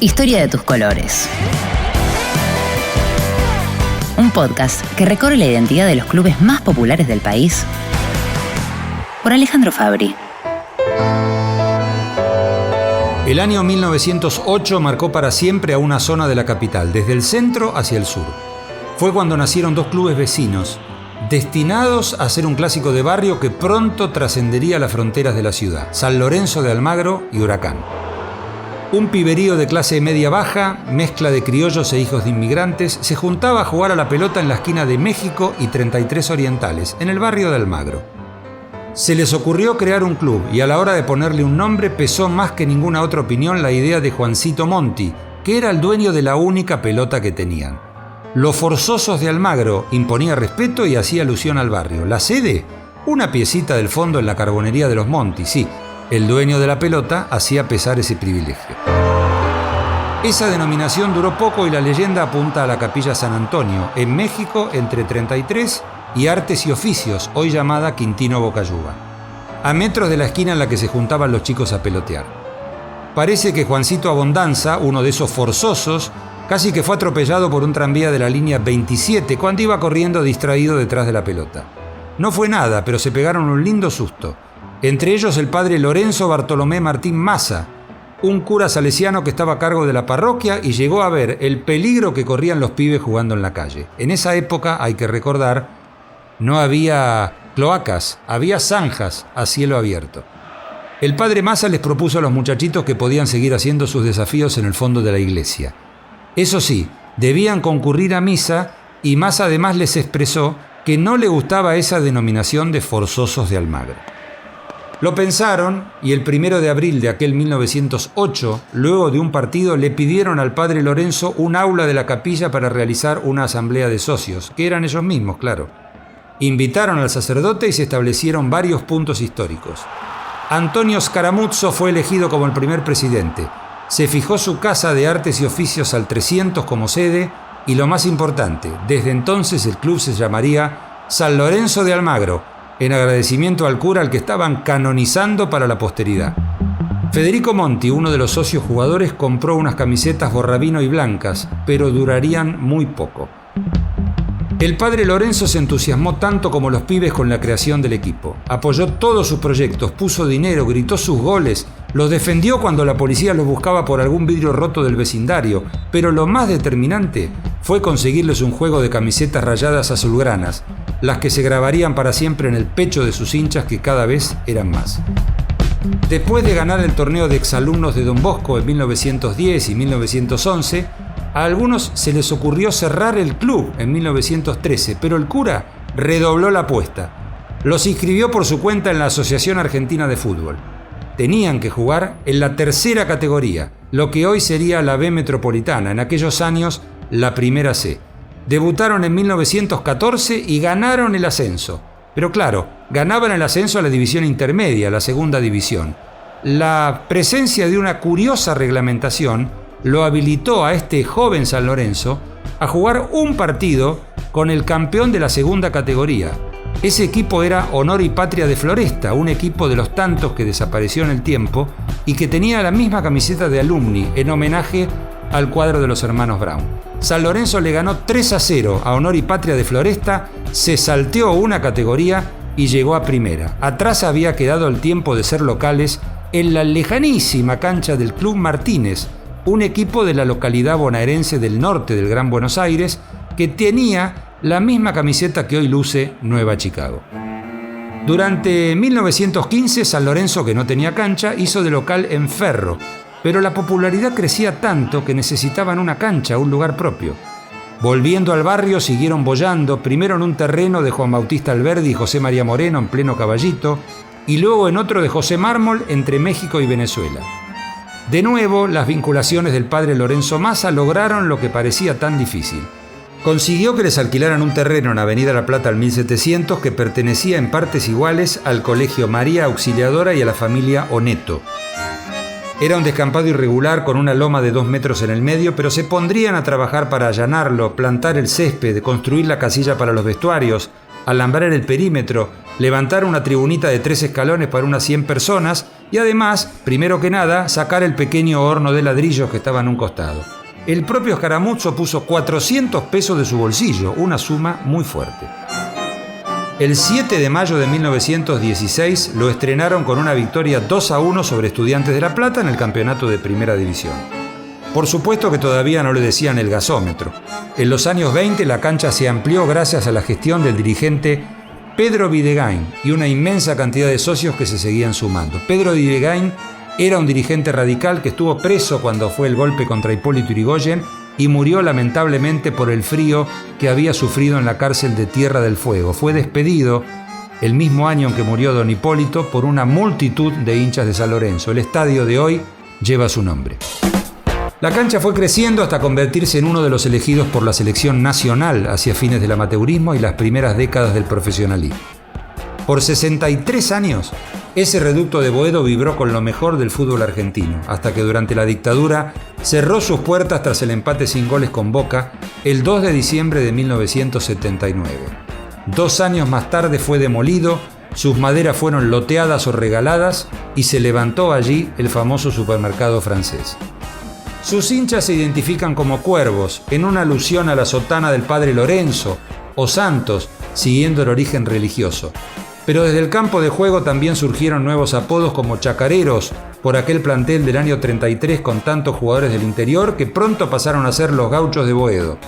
Historia de tus colores. Un podcast que recorre la identidad de los clubes más populares del país por Alejandro Fabri. El año 1908 marcó para siempre a una zona de la capital, desde el centro hacia el sur. Fue cuando nacieron dos clubes vecinos, destinados a ser un clásico de barrio que pronto trascendería las fronteras de la ciudad: San Lorenzo de Almagro y Huracán. Un piberío de clase media-baja, mezcla de criollos e hijos de inmigrantes, se juntaba a jugar a la pelota en la esquina de México y 33 Orientales, en el barrio de Almagro. Se les ocurrió crear un club y a la hora de ponerle un nombre pesó más que ninguna otra opinión la idea de Juancito Monti, que era el dueño de la única pelota que tenían. Los Forzosos de Almagro imponía respeto y hacía alusión al barrio. La sede, una piecita del fondo en la carbonería de los Monti, sí. El dueño de la pelota hacía pesar ese privilegio. Esa denominación duró poco y la leyenda apunta a la Capilla San Antonio, en México, entre 33 y Artes y Oficios, hoy llamada Quintino Bocayuba, a metros de la esquina en la que se juntaban los chicos a pelotear. Parece que Juancito Abondanza, uno de esos forzosos, casi que fue atropellado por un tranvía de la línea 27 cuando iba corriendo distraído detrás de la pelota. No fue nada, pero se pegaron un lindo susto. Entre ellos el padre Lorenzo Bartolomé Martín Maza, un cura salesiano que estaba a cargo de la parroquia y llegó a ver el peligro que corrían los pibes jugando en la calle. En esa época, hay que recordar, no había cloacas, había zanjas a cielo abierto. El padre Maza les propuso a los muchachitos que podían seguir haciendo sus desafíos en el fondo de la iglesia. Eso sí, debían concurrir a misa y Maza además les expresó que no le gustaba esa denominación de Forzosos de Almagro. Lo pensaron y el 1 de abril de aquel 1908, luego de un partido, le pidieron al padre Lorenzo un aula de la capilla para realizar una asamblea de socios, que eran ellos mismos, claro. Invitaron al sacerdote y se establecieron varios puntos históricos. Antonio Scaramuzzo fue elegido como el primer presidente. Se fijó su casa de Artes y Oficios al 300 como sede y, lo más importante, desde entonces el club se llamaría San Lorenzo de Almagro, en agradecimiento al cura al que estaban canonizando para la posteridad. Federico Monti, uno de los socios jugadores, compró unas camisetas borrabino y blancas, pero durarían muy poco. El padre Lorenzo se entusiasmó tanto como los pibes con la creación del equipo. Apoyó todos sus proyectos, puso dinero, gritó sus goles, los defendió cuando la policía los buscaba por algún vidrio roto del vecindario, pero lo más determinante fue conseguirles un juego de camisetas rayadas azulgranas, las que se grabarían para siempre en el pecho de sus hinchas, que cada vez eran más. Después de ganar el torneo de exalumnos de Don Bosco en 1910 y 1911, a algunos se les ocurrió cerrar el club en 1913, pero el cura redobló la apuesta. Los inscribió por su cuenta en la Asociación Argentina de Fútbol. Tenían que jugar en la tercera categoría, lo que hoy sería la B Metropolitana, en aquellos años la primera C. Debutaron en 1914 y ganaron el ascenso. Pero claro, ganaban el ascenso a la división intermedia, la segunda división. La presencia de una curiosa reglamentación lo habilitó a este joven San Lorenzo a jugar un partido con el campeón de la segunda categoría. Ese equipo era Honor y Patria de Floresta, un equipo de los tantos que desapareció en el tiempo y que tenía la misma camiseta de Alumni en homenaje al cuadro de los hermanos Brown. San Lorenzo le ganó 3-0 a Honor y Patria de Floresta, se salteó una categoría y llegó a primera. Atrás había quedado el tiempo de ser locales en la lejanísima cancha del Club Martínez, un equipo de la localidad bonaerense del norte del Gran Buenos Aires que tenía la misma camiseta que hoy luce Nueva Chicago. Durante 1915, San Lorenzo, que no tenía cancha, hizo de local en Ferro, pero la popularidad crecía tanto que necesitaban una cancha, un lugar propio. Volviendo al barrio, siguieron boyando, primero en un terreno de Juan Bautista Alberdi y José María Moreno en pleno Caballito, y luego en otro de José Mármol entre México y Venezuela. De nuevo, las vinculaciones del padre Lorenzo Maza lograron lo que parecía tan difícil. Consiguió que les alquilaran un terreno en Avenida La Plata al 1700 que pertenecía en partes iguales al Colegio María Auxiliadora y a la familia Oneto. Era un descampado irregular con una loma de 2 metros en el medio, pero se pondrían a trabajar para allanarlo, plantar el césped, construir la casilla para los vestuarios, alambrar el perímetro, levantar una tribunita de 3 escalones para unas 100 personas Y además, primero que nada, sacar el pequeño horno de ladrillos que estaba en un costado. El propio Scaramuzzo puso 400 pesos de su bolsillo, una suma muy fuerte. El 7 de mayo de 1916 lo estrenaron con una victoria 2-1 sobre Estudiantes de La Plata en el campeonato de Primera División. Por supuesto que todavía no le decían el gasómetro. En los años 20 la cancha se amplió gracias a la gestión del dirigente Pedro Videgain y una inmensa cantidad de socios que se seguían sumando. Pedro Videgain era un dirigente radical que estuvo preso cuando fue el golpe contra Hipólito Yrigoyen y murió lamentablemente por el frío que había sufrido en la cárcel de Tierra del Fuego. Fue despedido el mismo año en que murió don Hipólito por una multitud de hinchas de San Lorenzo. El estadio de hoy lleva su nombre. La cancha fue creciendo hasta convertirse en uno de los elegidos por la selección nacional hacia fines del amateurismo y las primeras décadas del profesionalismo. Por 63 años, ese reducto de Boedo vibró con lo mejor del fútbol argentino, hasta que durante la dictadura cerró sus puertas tras el empate sin goles con Boca el 2 de diciembre de 1979. 2 años más tarde fue demolido, sus maderas fueron loteadas o regaladas y se levantó allí el famoso supermercado francés. Sus hinchas se identifican como cuervos, en una alusión a la sotana del padre Lorenzo, o santos, siguiendo el origen religioso. Pero desde el campo de juego también surgieron nuevos apodos como chacareros, por aquel plantel del año 33 con tantos jugadores del interior que pronto pasaron a ser los gauchos de Boedo.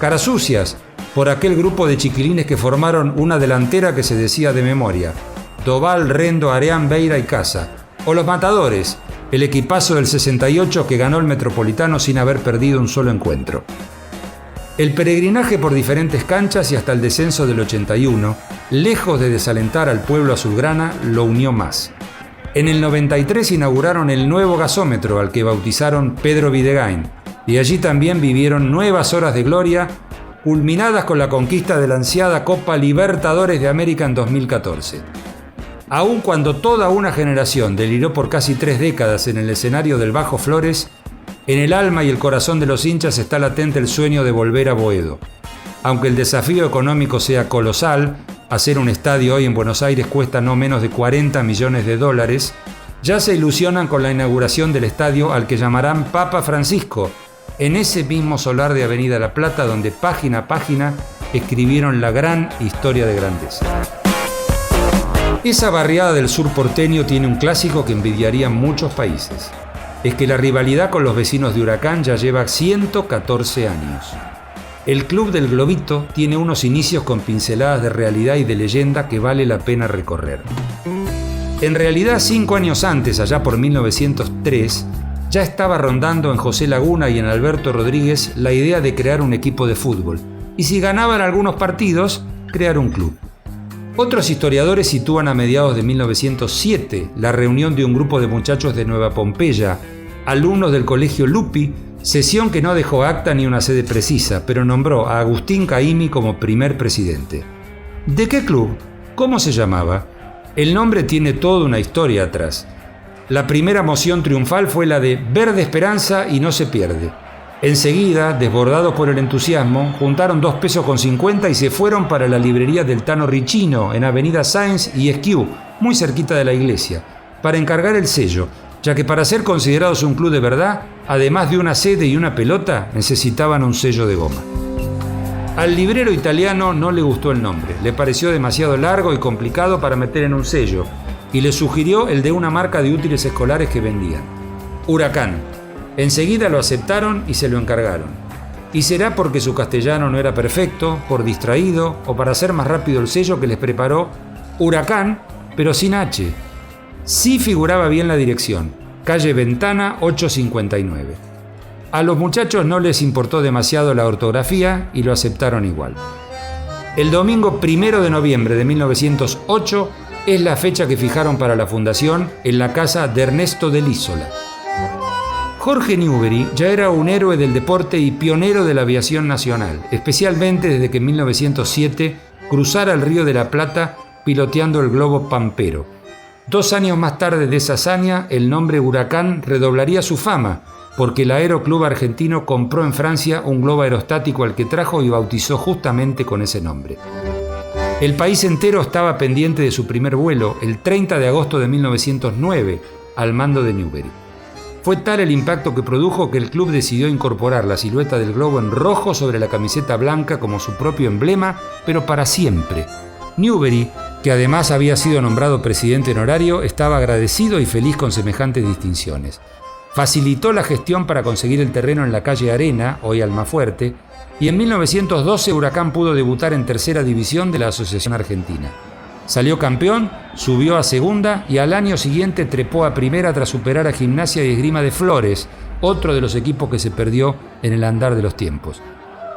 Carasucias, por aquel grupo de chiquilines que formaron una delantera que se decía de memoria: Doval, Rendo, Areán, Beira y Casa. O los Matadores, el equipazo del 68 que ganó el Metropolitano sin haber perdido un solo encuentro. El peregrinaje por diferentes canchas y hasta el descenso del 81, lejos de desalentar al pueblo azulgrana, lo unió más. En el 93 inauguraron el nuevo gasómetro al que bautizaron Pedro Videgain, y allí también vivieron nuevas horas de gloria, culminadas con la conquista de la ansiada Copa Libertadores de América en 2014. Aun cuando toda una generación deliró por casi 3 décadas en el escenario del Bajo Flores, en el alma y el corazón de los hinchas está latente el sueño de volver a Boedo. Aunque el desafío económico sea colosal, hacer un estadio hoy en Buenos Aires cuesta no menos de $40 millones, ya se ilusionan con la inauguración del estadio al que llamarán Papa Francisco, en ese mismo solar de Avenida La Plata donde página a página escribieron la gran historia de grandeza. Esa barriada del sur porteño tiene un clásico que envidiarían muchos países. Es que la rivalidad con los vecinos de Huracán ya lleva 114 años. El Club del Globito tiene unos inicios con pinceladas de realidad y de leyenda que vale la pena recorrer. En realidad, 5 años antes, allá por 1903, ya estaba rondando en José Laguna y en Alberto Rodríguez la idea de crear un equipo de fútbol, y si ganaban algunos partidos, crear un club. Otros historiadores sitúan a mediados de 1907 la reunión de un grupo de muchachos de Nueva Pompeya, alumnos del colegio Lupi, sesión que no dejó acta ni una sede precisa, pero nombró a Agustín Caimi como primer presidente. ¿De qué club? ¿Cómo se llamaba? El nombre tiene toda una historia atrás. La primera moción triunfal fue la de Verde Esperanza y no se pierde. Enseguida, desbordados por el entusiasmo, juntaron 2,50 pesos y se fueron para la librería del Tano Ricino, en Avenida Sáenz y Esquiú, muy cerquita de la iglesia, para encargar el sello, ya que para ser considerados un club de verdad, además de una sede y una pelota, necesitaban un sello de goma. Al librero italiano no le gustó el nombre, le pareció demasiado largo y complicado para meter en un sello, y le sugirió el de una marca de útiles escolares que vendían: Huracán. Enseguida lo aceptaron y se lo encargaron. Y será porque su castellano no era perfecto, por distraído o para hacer más rápido el sello que les preparó Huracán, pero sin H. Sí figuraba bien la dirección, calle Ventana 859. A los muchachos no les importó demasiado la ortografía y lo aceptaron igual. El domingo 1 de noviembre de 1908 es la fecha que fijaron para la fundación en la casa de Ernesto del Isola. Jorge Newbery ya era un héroe del deporte y pionero de la aviación nacional, especialmente desde que en 1907 cruzara el Río de la Plata piloteando el globo Pampero. 2 años más tarde de esa hazaña, el nombre Huracán redoblaría su fama, porque el Aeroclub argentino compró en Francia un globo aerostático al que trajo y bautizó justamente con ese nombre. El país entero estaba pendiente de su primer vuelo, el 30 de agosto de 1909, al mando de Newbery. Fue tal el impacto que produjo que el club decidió incorporar la silueta del globo en rojo sobre la camiseta blanca como su propio emblema, pero para siempre. Newbery, que además había sido nombrado presidente honorario, estaba agradecido y feliz con semejantes distinciones. Facilitó la gestión para conseguir el terreno en la calle Arena, hoy Almafuerte, y en 1912 Huracán pudo debutar en tercera división de la Asociación Argentina. Salió campeón, subió a segunda y al año siguiente trepó a primera tras superar a Gimnasia y Esgrima de Flores, otro de los equipos que se perdió en el andar de los tiempos.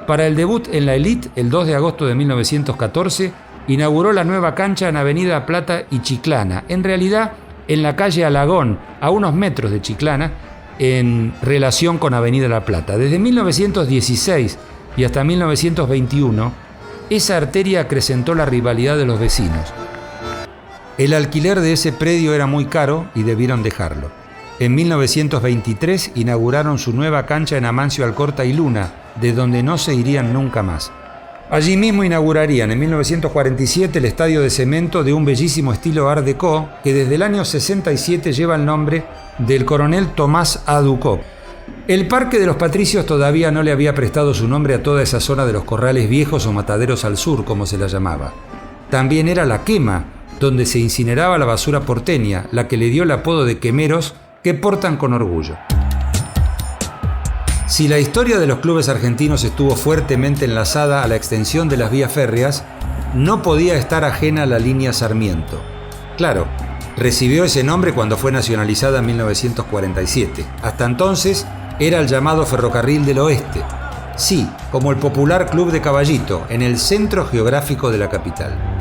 Para el debut en la Elite, el 2 de agosto de 1914, inauguró la nueva cancha en Avenida Plata y Chiclana, en realidad en la calle Alagón, a unos metros de Chiclana, en relación con Avenida La Plata. Desde 1916 y hasta 1921, esa arteria acrecentó la rivalidad de los vecinos. El alquiler de ese predio era muy caro y debieron dejarlo. En 1923 inauguraron su nueva cancha en Amancio Alcorta y Luna, de donde no se irían nunca más. Allí mismo inaugurarían en 1947 el estadio de cemento de un bellísimo estilo Art Deco que desde el año 67 lleva el nombre del coronel Tomás A. Ducó. El Parque de los Patricios todavía no le había prestado su nombre a toda esa zona de los Corrales Viejos o Mataderos al Sur, como se la llamaba. También era La Quema, donde se incineraba la basura porteña, la que le dio el apodo de quemeros que portan con orgullo. Si la historia de los clubes argentinos estuvo fuertemente enlazada a la extensión de las vías férreas, no podía estar ajena a la línea Sarmiento. Claro, recibió ese nombre cuando fue nacionalizada en 1947. Hasta entonces era el llamado Ferrocarril del Oeste. Sí, como el popular Club de Caballito, en el centro geográfico de la capital.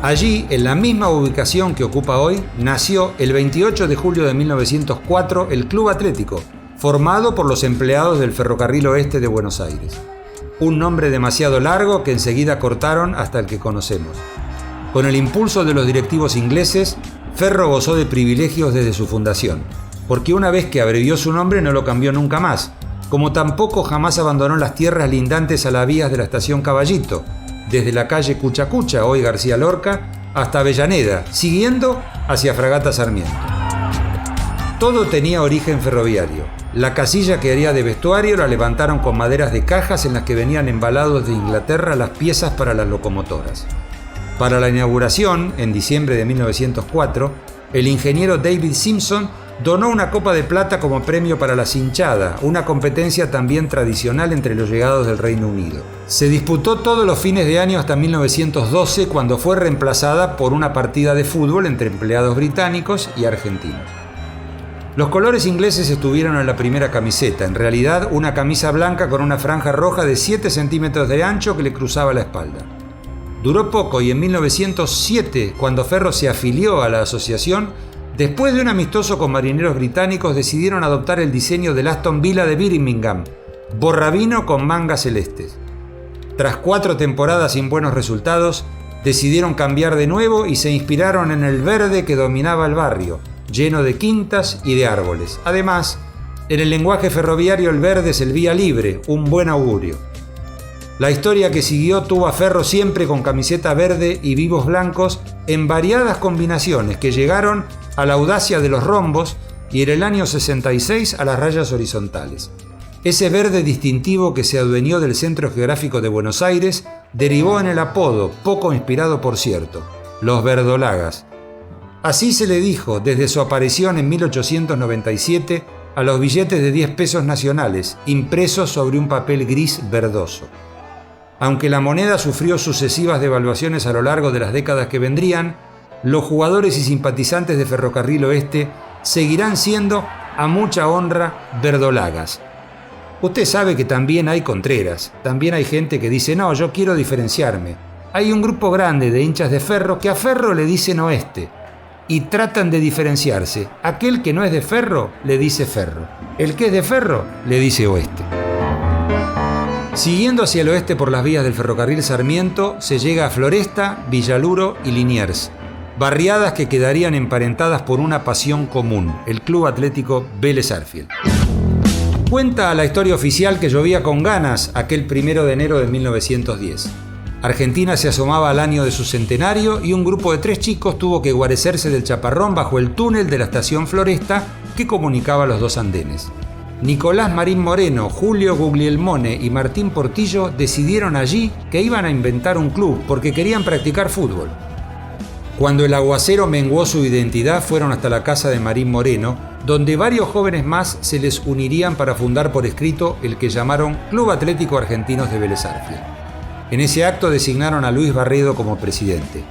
Allí, en la misma ubicación que ocupa hoy, nació el 28 de julio de 1904 el Club Atlético, formado por los empleados del Ferrocarril Oeste de Buenos Aires. Un nombre demasiado largo que enseguida cortaron hasta el que conocemos. Con el impulso de los directivos ingleses, Ferro gozó de privilegios desde su fundación, porque una vez que abrevió su nombre no lo cambió nunca más, como tampoco jamás abandonó las tierras lindantes a las vías de la estación Caballito, desde la calle Cuchacucha, hoy García Lorca, hasta Avellaneda, siguiendo hacia Fragata Sarmiento. Todo tenía origen ferroviario. La casilla que haría de vestuario la levantaron con maderas de cajas en las que venían embalados de Inglaterra las piezas para las locomotoras. Para la inauguración, en diciembre de 1904, el ingeniero David Simpson donó una copa de plata como premio para la cinchada, una competencia también tradicional entre los llegados del Reino Unido. Se disputó todos los fines de año hasta 1912, cuando fue reemplazada por una partida de fútbol entre empleados británicos y argentinos. Los colores ingleses estuvieron en la primera camiseta, en realidad una camisa blanca con una franja roja de 7 centímetros de ancho que le cruzaba la espalda. Duró poco y en 1907, cuando Ferro se afilió a la asociación, después de un amistoso con marineros británicos, decidieron adoptar el diseño del Aston Villa de Birmingham, borrabino con mangas celestes. Tras 4 temporadas sin buenos resultados, decidieron cambiar de nuevo y se inspiraron en el verde que dominaba el barrio, lleno de quintas y de árboles. Además, en el lenguaje ferroviario el verde es el vía libre, un buen augurio. La historia que siguió tuvo a Ferro siempre con camiseta verde y vivos blancos en variadas combinaciones que llegaron a la audacia de los rombos y en el año 66 a las rayas horizontales. Ese verde distintivo que se adueñó del centro geográfico de Buenos Aires derivó en el apodo, poco inspirado por cierto, los verdolagas. Así se le dijo desde su aparición en 1897 a los billetes de 10 pesos nacionales, impresos sobre un papel gris verdoso. Aunque la moneda sufrió sucesivas devaluaciones a lo largo de las décadas que vendrían, los jugadores y simpatizantes de Ferrocarril Oeste seguirán siendo, a mucha honra, verdolagas. Usted sabe que también hay contreras, también hay gente que dice, no, yo quiero diferenciarme. Hay un grupo grande de hinchas de Ferro que a Ferro le dicen Oeste y tratan de diferenciarse. Aquel que no es de Ferro le dice Ferro. El que es de Ferro le dice Oeste. Siguiendo hacia el oeste por las vías del ferrocarril Sarmiento, se llega a Floresta, Villaluro y Liniers, barriadas que quedarían emparentadas por una pasión común, el Club Atlético Vélez Sarsfield. Cuenta la historia oficial que llovía con ganas aquel 1 de enero de 1910. Argentina se asomaba al año de su centenario y un grupo de 3 chicos tuvo que guarecerse del chaparrón bajo el túnel de la estación Floresta que comunicaba los 2 andenes. Nicolás Marín Moreno, Julio Guglielmone y Martín Portillo decidieron allí que iban a inventar un club porque querían practicar fútbol. Cuando el aguacero menguó su identidad, fueron hasta la casa de Marín Moreno, donde varios jóvenes más se les unirían para fundar por escrito el que llamaron Club Atlético Argentinos de Vélez Sarsfield. En ese acto designaron a Luis Barredo como presidente.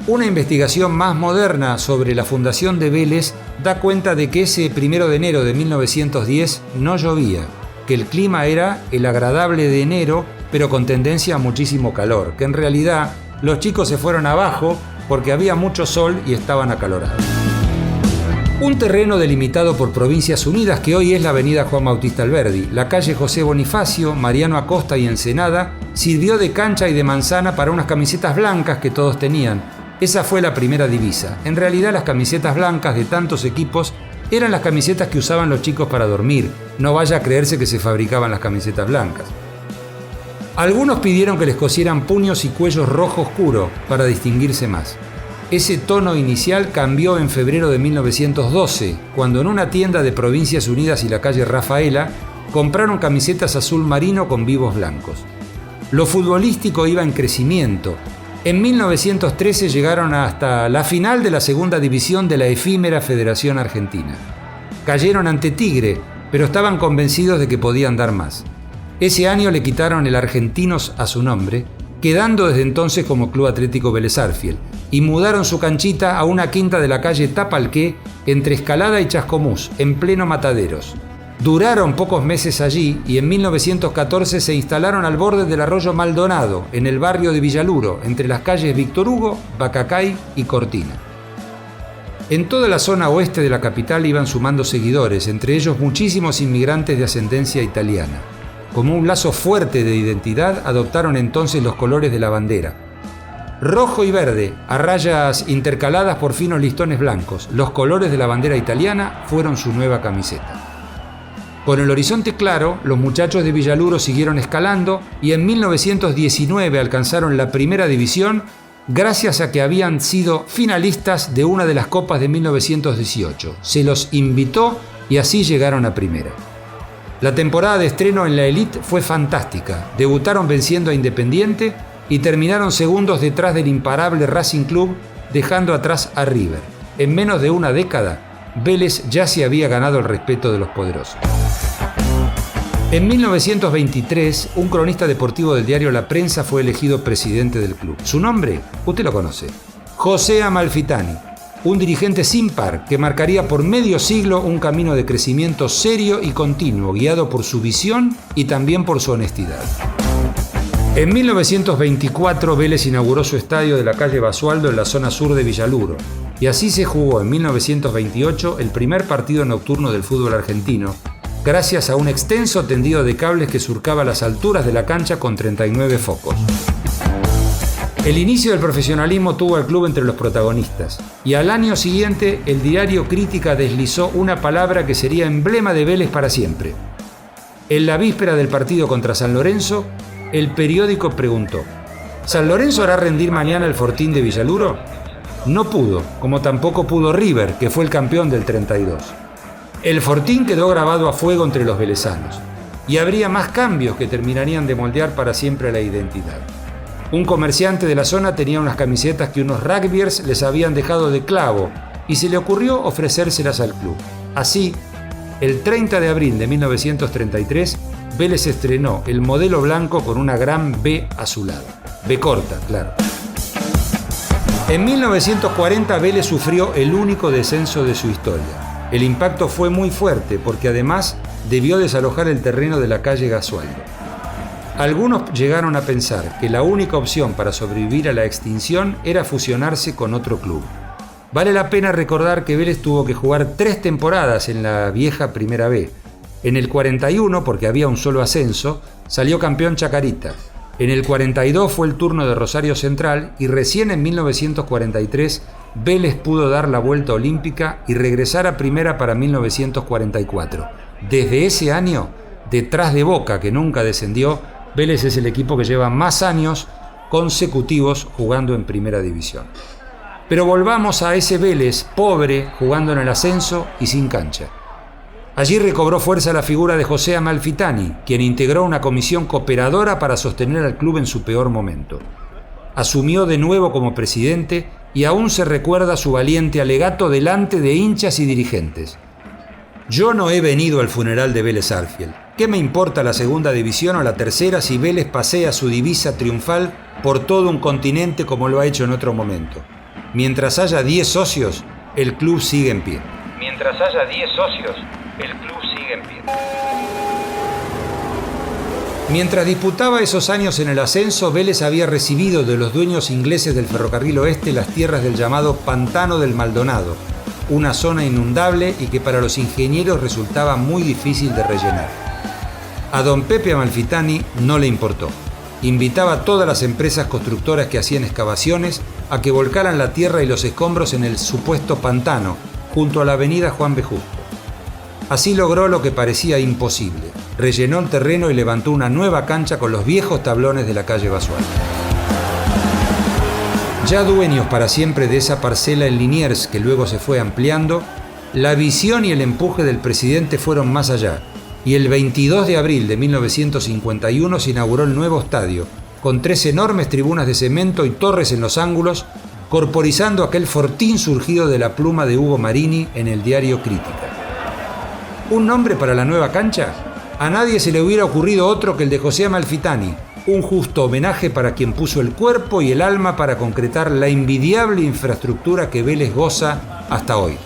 Una investigación más moderna sobre la fundación de Vélez da cuenta de que ese 1 de enero de 1910 no llovía, que el clima era el agradable de enero, pero con tendencia a muchísimo calor, que en realidad los chicos se fueron abajo porque había mucho sol y estaban acalorados. Un terreno delimitado por Provincias Unidas que hoy es la avenida Juan Bautista Alberdi, la calle José Bonifacio, Mariano Acosta y Ensenada, sirvió de cancha y de manzana para unas camisetas blancas que todos tenían. Esa fue la primera divisa. En realidad las camisetas blancas de tantos equipos eran las camisetas que usaban los chicos para dormir. No vaya a creerse que se fabricaban las camisetas blancas. Algunos pidieron que les cosieran puños y cuellos rojo oscuro para distinguirse más. Ese tono inicial cambió en febrero de 1912, cuando en una tienda de Provincias Unidas y la calle Rafaela compraron camisetas azul marino con vivos blancos. Lo futbolístico iba en crecimiento. En 1913 llegaron hasta la final de la segunda división de la efímera Federación Argentina. Cayeron ante Tigre, pero estaban convencidos de que podían dar más. Ese año le quitaron el Argentinos a su nombre, quedando desde entonces como Club Atlético Vélez Sarsfield, y mudaron su canchita a una quinta de la calle Tapalqué, entre Escalada y Chascomús, en pleno Mataderos. Duraron pocos meses allí y en 1914 se instalaron al borde del arroyo Maldonado, en el barrio de Villaluro, entre las calles Víctor Hugo, Bacacay y Cortina. En toda la zona oeste de la capital iban sumando seguidores, entre ellos muchísimos inmigrantes de ascendencia italiana. Como un lazo fuerte de identidad, adoptaron entonces los colores de la bandera. Rojo y verde, a rayas intercaladas por finos listones blancos, los colores de la bandera italiana fueron su nueva camiseta. Con el horizonte claro, los muchachos de Villaluro siguieron escalando y en 1919 alcanzaron la primera división gracias a que habían sido finalistas de una de las copas de 1918. Se los invitó y así llegaron a primera. La temporada de estreno en la Elite fue fantástica. Debutaron venciendo a Independiente y terminaron segundos detrás del imparable Racing Club, dejando atrás a River. En menos de una década, Vélez ya se había ganado el respeto de los poderosos. En 1923, un cronista deportivo del diario La Prensa fue elegido presidente del club. Su nombre, usted lo conoce, José Amalfitani. Un dirigente sin par que marcaría por medio siglo un camino de crecimiento serio y continuo, guiado por su visión y también por su honestidad. En 1924 Vélez inauguró su estadio de la calle Basualdo en la zona sur de Villaluro, y así se jugó en 1928 el primer partido nocturno del fútbol argentino, gracias a un extenso tendido de cables que surcaba las alturas de la cancha con 39 focos. El inicio del profesionalismo tuvo al club entre los protagonistas, y al año siguiente el diario Crítica deslizó una palabra que sería emblema de Vélez para siempre. En la víspera del partido contra San Lorenzo, el periódico preguntó: ¿San Lorenzo hará rendir mañana el Fortín de Villaluro? No pudo, como tampoco pudo River, que fue el campeón del 32. El Fortín quedó grabado a fuego entre los velezanos, y habría más cambios que terminarían de moldear para siempre la identidad. Un comerciante de la zona tenía unas camisetas que unos rugbyers les habían dejado de clavo y se le ocurrió ofrecérselas al club. Así, el 30 de abril de 1933, Vélez estrenó el modelo blanco con una gran B azulada. B corta, claro. En 1940 Vélez sufrió el único descenso de su historia. El impacto fue muy fuerte porque además debió desalojar el terreno de la calle Basualdo. Algunos llegaron a pensar que la única opción para sobrevivir a la extinción era fusionarse con otro club. Vale la pena recordar que Vélez tuvo que jugar 3 temporadas en la vieja Primera B. En el 41, porque había un solo ascenso, salió campeón Chacarita. En el 42 fue el turno de Rosario Central y recién en 1943 Vélez pudo dar la vuelta olímpica y regresar a Primera para 1944. Desde ese año, detrás de Boca, que nunca descendió, Vélez es el equipo que lleva más años consecutivos jugando en Primera División. Pero volvamos a ese Vélez, pobre, jugando en el ascenso y sin cancha. Allí recobró fuerza la figura de José Amalfitani, quien integró una comisión cooperadora para sostener al club en su peor momento. Asumió de nuevo como presidente y aún se recuerda su valiente alegato delante de hinchas y dirigentes. Yo no he venido al funeral de Vélez Sarsfield. ¿Qué me importa la segunda división o la tercera si Vélez pasea su divisa triunfal por todo un continente como lo ha hecho en otro momento? Mientras haya 10 socios, el club sigue en pie. Mientras haya 10 socios, el club sigue en pie. Mientras disputaba esos años en el ascenso, Vélez había recibido de los dueños ingleses del Ferrocarril Oeste las tierras del llamado Pantano del Maldonado, una zona inundable y que para los ingenieros resultaba muy difícil de rellenar. A don Pepe Amalfitani no le importó. Invitaba a todas las empresas constructoras que hacían excavaciones a que volcaran la tierra y los escombros en el supuesto pantano, junto a la avenida Juan B. Justo. Así logró lo que parecía imposible. Rellenó el terreno y levantó una nueva cancha con los viejos tablones de la calle Basualdo. Ya dueños para siempre de esa parcela en Liniers que luego se fue ampliando, la visión y el empuje del presidente fueron más allá, y el 22 de abril de 1951 se inauguró el nuevo estadio, con 3 enormes tribunas de cemento y torres en los ángulos, corporizando aquel fortín surgido de la pluma de Hugo Marini en el diario Crítica. ¿Un nombre para la nueva cancha? A nadie se le hubiera ocurrido otro que el de José Amalfitani, un justo homenaje para quien puso el cuerpo y el alma para concretar la envidiable infraestructura que Vélez goza hasta hoy.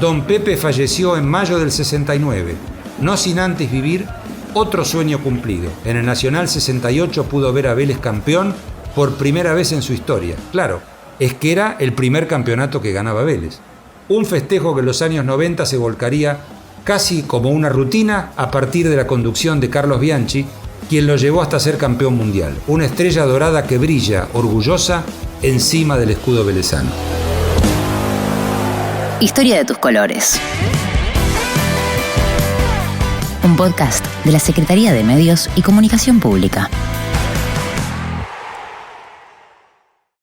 Don Pepe falleció en mayo del 69, no sin antes vivir otro sueño cumplido. En el Nacional 68 pudo ver a Vélez campeón por primera vez en su historia. Claro, es que era el primer campeonato que ganaba Vélez. Un festejo que en los años 90 se volcaría casi como una rutina a partir de la conducción de Carlos Bianchi, quien lo llevó hasta ser campeón mundial. Una estrella dorada que brilla, orgullosa, encima del escudo velezano. Historia de tus colores. Un podcast de la Secretaría de Medios y Comunicación Pública.